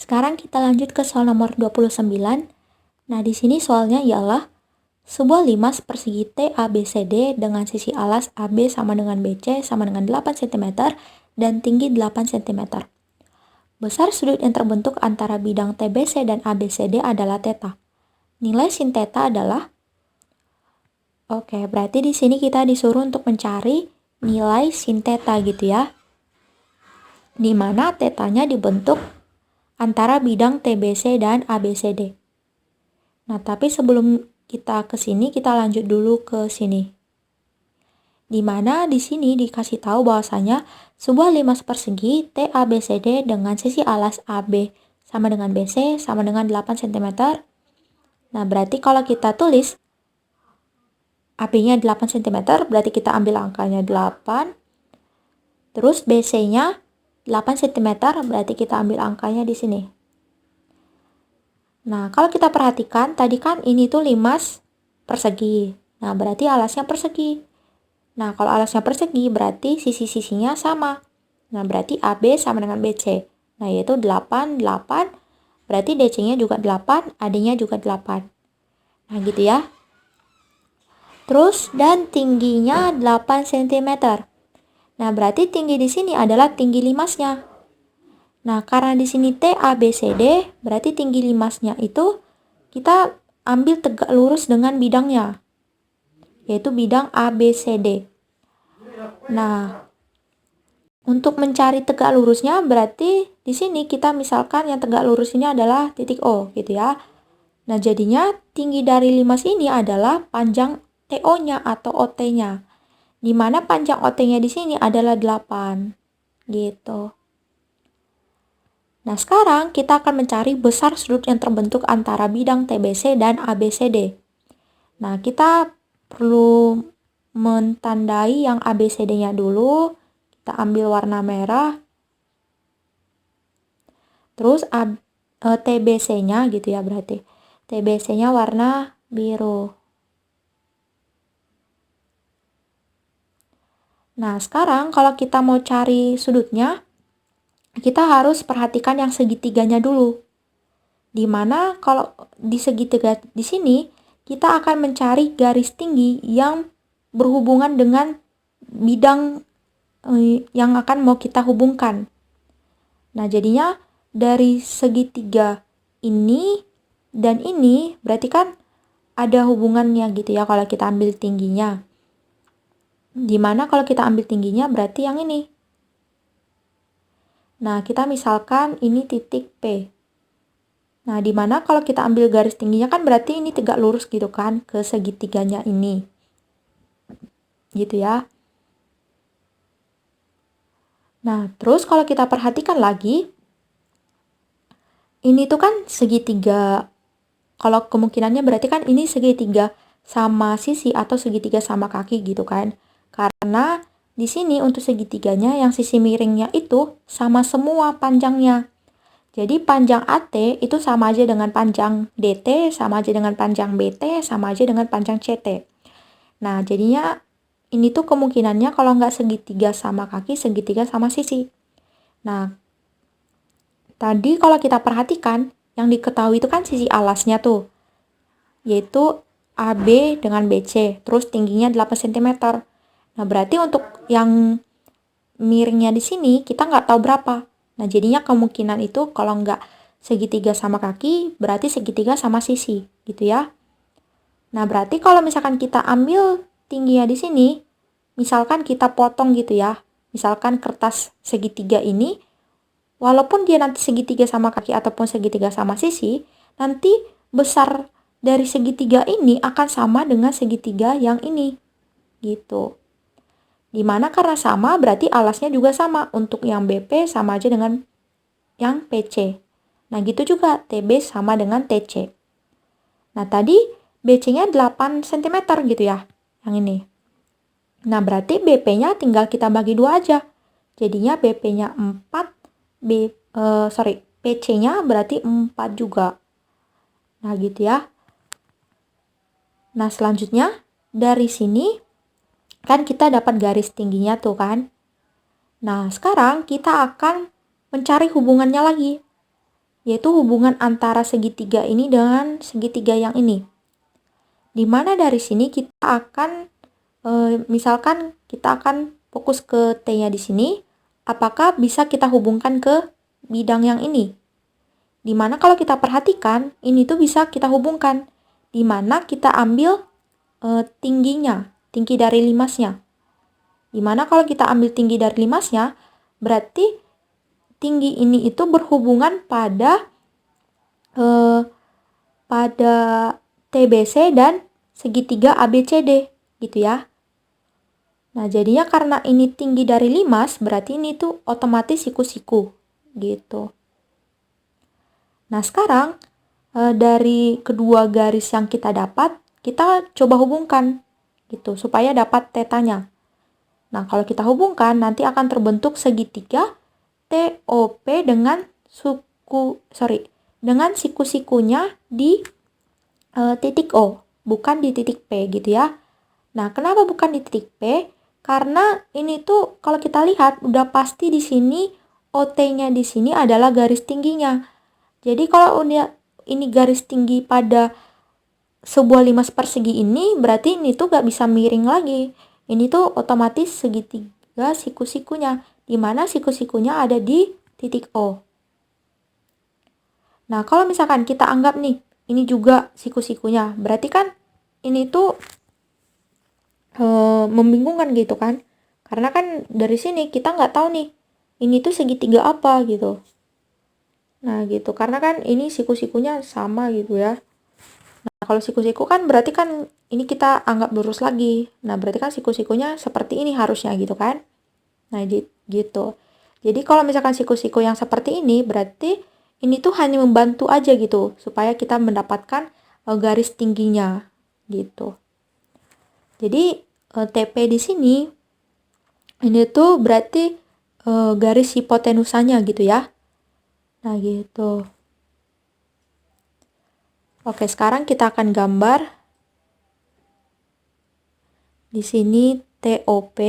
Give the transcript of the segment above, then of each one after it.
Sekarang kita lanjut ke soal nomor 29. Nah, di sini soalnya ialah sebuah limas persegi TABCD dengan sisi alas AB sama dengan BC sama dengan 8 cm dan tinggi 8 cm. Besar sudut yang terbentuk antara bidang TBC dan ABCD adalah θ. Nilai sin θ adalah berarti di sini kita disuruh untuk mencari nilai sin θ gitu ya. Di mana θ-nya dibentuk antara bidang TBC dan ABCD. Nah, tapi sebelum kita ke sini, kita lanjut dulu ke sini. Di mana di sini dikasih tahu bahwasanya sebuah limas persegi TABCD dengan sisi alas AB sama dengan BC sama dengan 8 cm. Nah, berarti kalau kita tulis AB-nya 8 cm, berarti kita ambil angkanya 8. Terus BC-nya 8 cm, berarti kita ambil angkanya di sini. Nah, kalau kita perhatikan, tadi kan ini tuh limas persegi. Nah, berarti alasnya persegi. Nah, kalau alasnya persegi, berarti sisi-sisinya sama. Nah, berarti AB sama dengan BC. Nah, yaitu 8, 8. Berarti DC-nya juga 8, AD-nya juga 8. Nah, gitu ya. Terus, dan tingginya 8 cm. Nah, berarti tinggi di sini adalah tinggi limasnya. Nah, karena di sini TABCD, berarti tinggi limasnya itu kita ambil tegak lurus dengan bidangnya, yaitu bidang ABCD. Nah, untuk mencari tegak lurusnya, berarti di sini kita misalkan yang tegak lurus ini adalah titik O, gitu ya. Nah, jadinya tinggi dari limas ini adalah panjang TO-nya atau OT-nya. Di mana panjang OT-nya di sini adalah 8. Gitu. Nah, sekarang kita akan mencari besar sudut yang terbentuk antara bidang TBC dan ABCD. Nah, kita perlu mentandai yang ABCD-nya dulu. Kita ambil warna merah. Terus TBC-nya gitu ya berarti. TBC-nya warna biru. Nah, sekarang kalau kita mau cari sudutnya, kita harus perhatikan yang segitiganya dulu. Dimana kalau di segitiga di sini, kita akan mencari garis tinggi yang berhubungan dengan bidang yang akan mau kita hubungkan. Nah, jadinya dari segitiga ini dan ini berarti kan ada hubungannya gitu ya kalau kita ambil tingginya. Dimana kalau kita ambil tingginya berarti yang ini. Nah, kita misalkan ini titik P. Nah, dimana kalau kita ambil garis tingginya kan berarti ini tegak lurus gitu kan ke segitiganya ini. Gitu ya. Nah, terus kalau kita perhatikan lagi, ini tuh kan segitiga. Kalau kemungkinannya berarti kan ini segitiga sama sisi atau segitiga sama kaki gitu kan. Karena di sini untuk segitiganya yang sisi miringnya itu sama semua panjangnya. Jadi panjang AT itu sama aja dengan panjang DT, sama aja dengan panjang BT, sama aja dengan panjang CT. Nah, jadinya ini tuh kemungkinannya kalau nggak segitiga sama kaki, segitiga sama sisi. Nah, tadi kalau kita perhatikan, yang diketahui itu kan sisi alasnya tuh, yaitu AB dengan BC, terus tingginya 8 cm. Nah, berarti untuk yang miringnya di sini kita nggak tahu berapa. Nah, jadinya kemungkinan itu kalau nggak segitiga sama kaki, berarti segitiga sama sisi, gitu ya. Nah, berarti kalau misalkan kita ambil tingginya di sini, misalkan kita potong gitu ya, misalkan kertas segitiga ini, walaupun dia nanti segitiga sama kaki ataupun segitiga sama sisi, nanti besar dari segitiga ini akan sama dengan segitiga yang ini, gitu. Dimana karena sama berarti alasnya juga sama. Untuk yang BP sama aja dengan yang PC. Nah, gitu juga TB sama dengan TC. Nah, tadi BC-nya 8 cm gitu ya, yang ini. Nah, berarti BP-nya tinggal kita bagi 2 aja. Jadinya BP-nya 4, PC-nya berarti 4 juga. Nah, gitu ya. Nah, selanjutnya dari sini kan kita dapat garis tingginya tuh kan. Nah, sekarang kita akan mencari hubungannya lagi. yaitu hubungan antara segitiga ini dengan segitiga yang ini. Dimana dari sini kita akan, misalkan kita akan fokus ke T-nya di sini, apakah bisa kita hubungkan ke bidang yang ini? Dimana kalau kita perhatikan, ini tuh bisa kita hubungkan. Dimana kita ambil tingginya, tinggi dari limasnya. Dimana kalau kita ambil tinggi dari limasnya, berarti tinggi ini itu berhubungan pada TBC dan segitiga ABCD gitu ya. Nah, jadinya karena ini tinggi dari limas, berarti ini tuh otomatis siku-siku gitu. Nah, sekarang dari kedua garis yang kita dapat, kita coba hubungkan gitu supaya dapat tetanya. Nah, kalau kita hubungkan nanti akan terbentuk segitiga TOP dengan siku-sikunya di titik O, bukan di titik P gitu ya. Nah, kenapa bukan di titik P? Karena ini tuh kalau kita lihat udah pasti di sini OT-nya di sini adalah garis tingginya. Jadi kalau ini garis tinggi pada sebuah limas persegi ini, berarti ini tuh gak bisa miring lagi. Ini tuh otomatis segitiga siku-sikunya, di mana siku-sikunya ada di titik O. Nah, kalau misalkan kita anggap nih, ini juga siku-sikunya, berarti kan ini tuh membingungkan gitu kan. Karena kan dari sini kita nggak tahu nih, ini tuh segitiga apa gitu. Nah, gitu. Karena kan ini siku-sikunya sama gitu ya. Nah, kalau siku-siku kan berarti kan ini kita anggap lurus lagi. Nah, berarti kan siku-sikunya seperti ini harusnya gitu kan. Nah, gitu. Jadi kalau misalkan siku-siku yang seperti ini, berarti ini tuh hanya membantu aja gitu, supaya kita mendapatkan garis tingginya gitu. Jadi TP di sini, ini tuh berarti garis hipotenusanya gitu ya. Nah, gitu. Oke, sekarang kita akan gambar. Di sini TOP.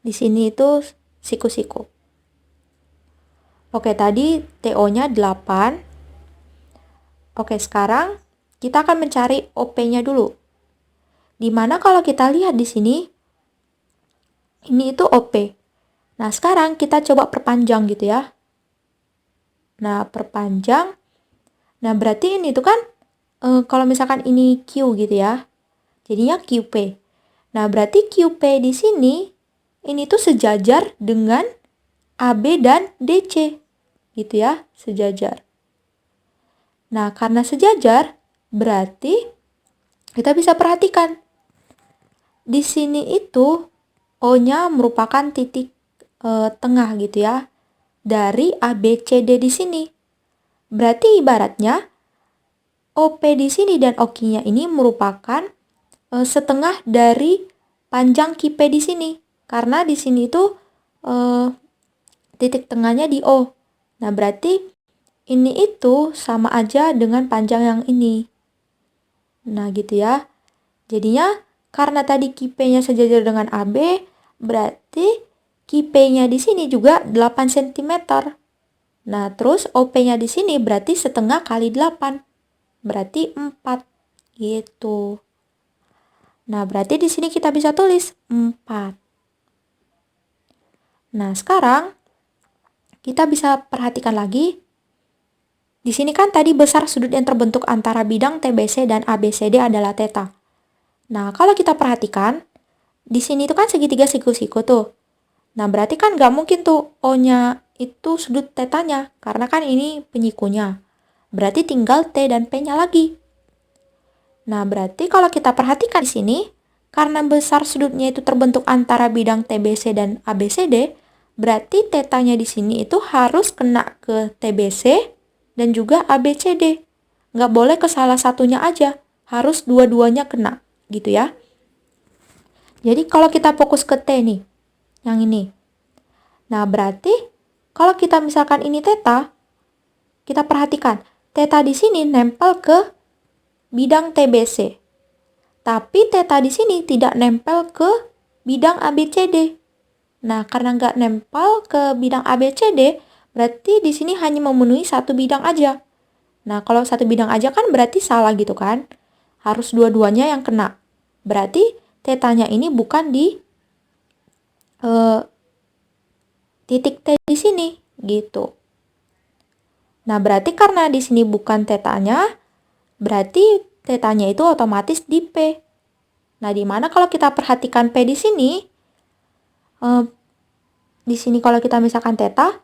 Di sini itu siku-siku. Oke, tadi TO-nya 8. Oke, sekarang kita akan mencari OP-nya dulu. Dimana kalau kita lihat di sini, ini itu OP. Nah, sekarang kita coba perpanjang gitu ya. Nah, perpanjang. Nah, berarti ini tuh kan, kalau misalkan ini Q gitu ya, jadinya QP. Nah, berarti QP di sini, ini tuh sejajar dengan AB dan DC. Gitu ya, sejajar. Nah, karena sejajar, berarti kita bisa perhatikan. Di sini itu O-nya merupakan titik tengah gitu ya, dari ABCD di sini. Berarti ibaratnya OP di sini dan OQ-nya ini merupakan setengah dari panjang QP di sini. Karena di sini itu titik tengahnya di O. Nah, berarti ini itu sama aja dengan panjang yang ini. Nah, gitu ya. Jadinya karena tadi QP-nya sejajar dengan AB, berarti QP-nya di sini juga 8 cm. Nah, terus OP-nya di sini berarti setengah kali 8. Berarti 4 gitu. Nah, berarti di sini kita bisa tulis 4. Nah, sekarang kita bisa perhatikan lagi. Di sini kan tadi besar sudut yang terbentuk antara bidang TBC dan ABCD adalah theta. Nah, kalau kita perhatikan, di sini itu kan segitiga siku-siku tuh. Nah, berarti kan nggak mungkin tuh O-nya itu sudut tetanya, karena kan ini penyikunya. Berarti tinggal T dan P-nya lagi. Nah, berarti kalau kita perhatikan di sini, karena besar sudutnya itu terbentuk antara bidang TBC dan ABCD, berarti tetanya di sini itu harus kena ke TBC dan juga ABCD. Nggak boleh ke salah satunya aja, harus dua-duanya kena. Gitu ya. Jadi kalau kita fokus ke T nih, yang ini. Nah, berarti kalau kita misalkan ini theta, kita perhatikan, theta di sini nempel ke bidang TBC. Tapi theta di sini tidak nempel ke bidang ABCD. Nah, karena nggak nempel ke bidang ABCD, berarti di sini hanya memenuhi satu bidang aja. Nah, kalau satu bidang aja kan berarti salah gitu kan. Harus dua-duanya yang kena. Berarti tetanya ini bukan di titik T di sini gitu. Nah, berarti karena di sini bukan tetanya, berarti tetanya itu otomatis di P. Nah, di mana kalau kita perhatikan P di sini kalau kita misalkan teta,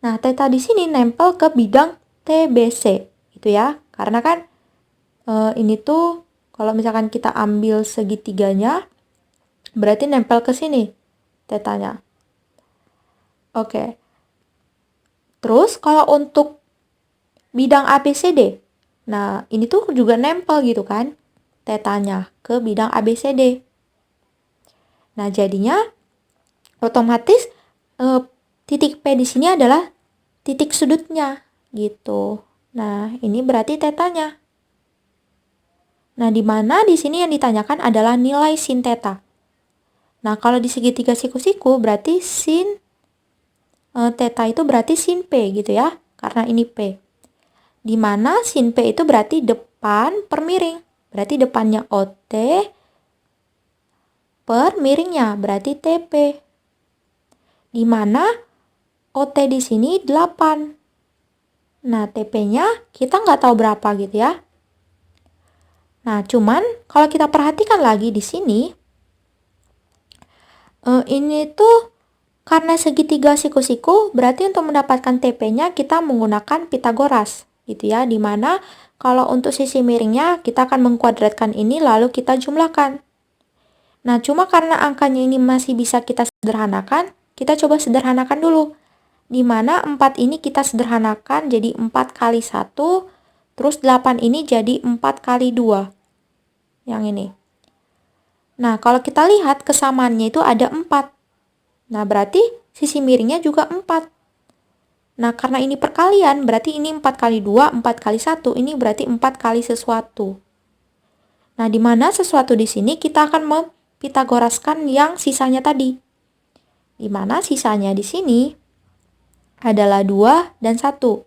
nah teta di sini nempel ke bidang TBC, gitu ya. Karena kan ini tuh kalau misalkan kita ambil segitiganya, berarti nempel ke sini tetanya. Oke. Terus kalau untuk bidang ABCD, nah ini tuh juga nempel gitu kan, tetanya ke bidang ABCD. Nah jadinya otomatis titik P di sini adalah titik sudutnya gitu. Nah ini berarti tetanya. Nah di mana di sini yang ditanyakan adalah nilai sin teta. Nah kalau di segitiga siku-siku berarti sin teta itu berarti sin P gitu ya, karena ini P. Di mana sin P itu berarti depan per miring. Berarti depannya OT per miringnya, berarti TP. Di mana OT di sini 8. Nah, TP-nya kita nggak tahu berapa gitu ya. Nah, cuman kalau kita perhatikan lagi di sini, ini tuh karena segitiga siku-siku, berarti untuk mendapatkan TP-nya kita menggunakan Pitagoras. Gitu ya, dimana kalau untuk sisi miringnya kita akan mengkuadratkan ini lalu kita jumlahkan. Nah cuma karena angkanya ini masih bisa kita sederhanakan, kita coba sederhanakan dulu, dimana 4 ini kita sederhanakan jadi 4 kali 1, terus 8 ini jadi 4 kali 2 yang ini. Nah kalau kita lihat kesamaannya itu ada 4, nah berarti sisi miringnya juga 4. Nah, karena ini perkalian, berarti ini 4 kali 2, 4 kali 1, ini berarti 4 kali sesuatu. Nah, di mana sesuatu di sini kita akan mempitagoraskan yang sisanya tadi. Di mana sisanya di sini adalah 2 dan 1.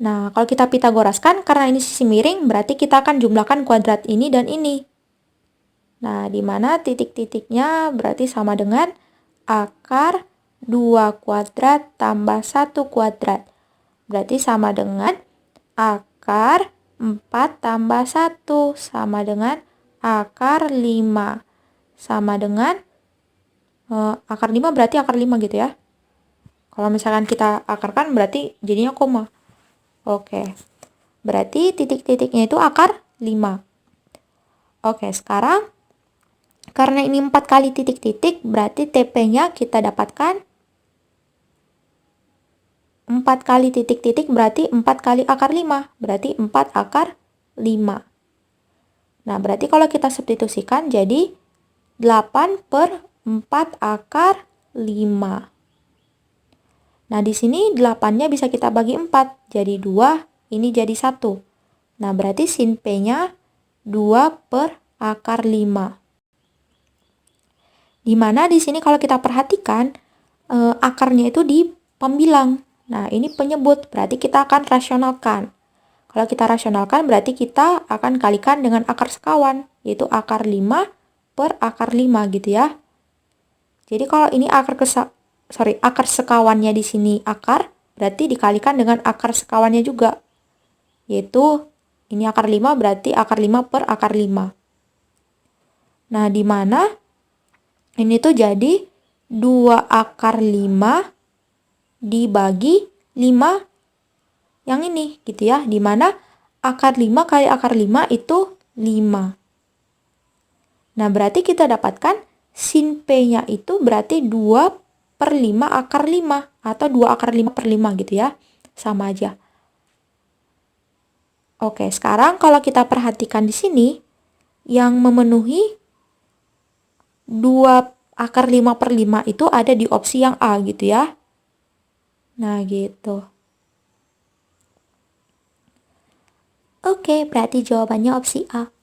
Nah, kalau kita pitagoraskan, karena ini sisi miring, berarti kita akan jumlahkan kuadrat ini dan ini. Nah, di mana titik-titiknya berarti sama dengan akar 2 kuadrat tambah 1 kuadrat. Berarti sama dengan akar 4 tambah 1 sama dengan akar 5. Sama dengan akar 5 berarti akar 5 gitu ya. Kalau misalkan kita akarkan berarti jadinya koma. Oke. Berarti titik-titiknya itu akar 5. Oke, sekarang karena ini 4 kali titik-titik, berarti TP-nya kita dapatkan 4 kali titik-titik berarti 4 kali akar 5. Berarti 4 akar 5. Nah, berarti kalau kita substitusikan jadi 8 per 4 akar 5. Nah, di sini 8-nya bisa kita bagi 4. Jadi 2, ini jadi 1. Nah, berarti sin P-nya 2 per akar 5. Dimana di sini kalau kita perhatikan akarnya itu di pembilang. Nah ini penyebut, berarti kita akan rasionalkan. Kalau kita rasionalkan berarti kita akan kalikan dengan akar sekawan, yaitu akar 5 per akar 5 gitu ya. Jadi kalau ini akar sekawannya di sini akar, berarti dikalikan dengan akar sekawannya juga. Yaitu ini akar 5 berarti akar 5 per akar 5. Nah di mana ini tuh jadi 2 akar 5 dibagi 5 yang ini gitu ya. Dimana akar 5 kali akar 5 itu 5. Nah berarti kita dapatkan sin P-nya itu berarti 2 per 5 akar 5. Atau 2 akar 5 per 5 gitu ya. Sama aja. Oke, sekarang kalau kita perhatikan di sini, yang memenuhi 2 akar 5 per 5 itu ada di opsi yang A gitu ya. Nah gitu. Oke, berarti jawabannya opsi A.